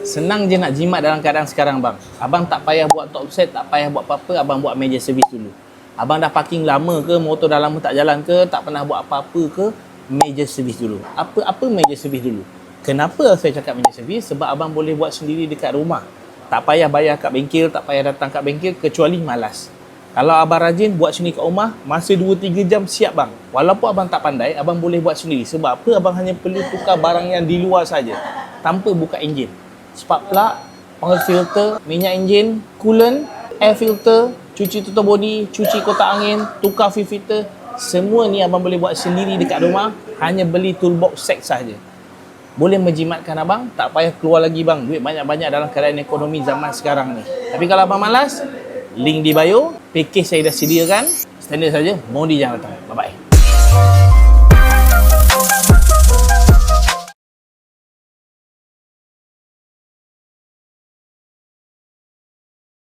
Senang je nak jimat dalam keadaan sekarang bang. Abang tak payah buat top set, tak payah buat apa-apa, abang buat meja servis dulu. Abang dah parking lama ke, motor dah lama tak jalan ke, tak pernah buat apa-apa ke, meja servis dulu. Apa meja servis dulu? Kenapa saya cakap meja servis? Sebab abang boleh buat sendiri dekat rumah. Tak payah bayar kat bengkel, tak payah datang kat bengkel kecuali malas. Kalau abang rajin buat sini kat rumah, masa 2-3 jam siap bang. Walaupun abang tak pandai, abang boleh buat sendiri. Sebab apa? Abang hanya perlu tukar barang yang di luar saja, tanpa buka enjin. Spark plug, oil filter, minyak enjin, coolant, air filter, cuci tutup bodi, cuci kotak angin, tukar fuel filter. Semua ni abang boleh buat sendiri dekat rumah, hanya beli toolbox set saja. Boleh menjimatkan abang, tak payah keluar lagi bang duit banyak-banyak dalam keadaan ekonomi zaman sekarang ni. Tapi kalau abang malas, link di bio, package saya dah sediakan, standard saja, Modi jangan datang. Bye bye.